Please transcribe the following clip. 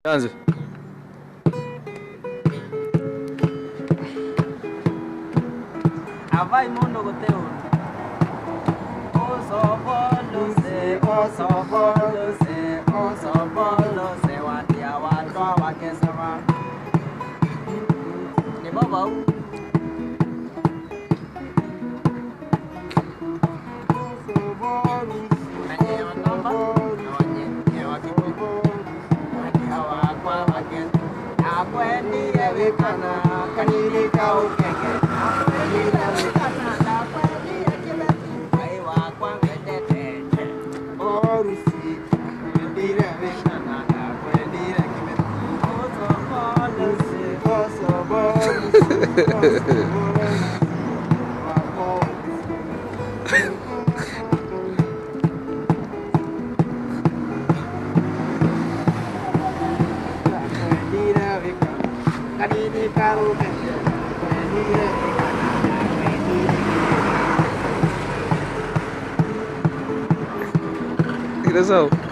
Anze. Avai mundo goteu. O sobolo se watia watwa wakesama. Ni baba. Kamba. Akwendi evekana kanini kau keke. Engraçado.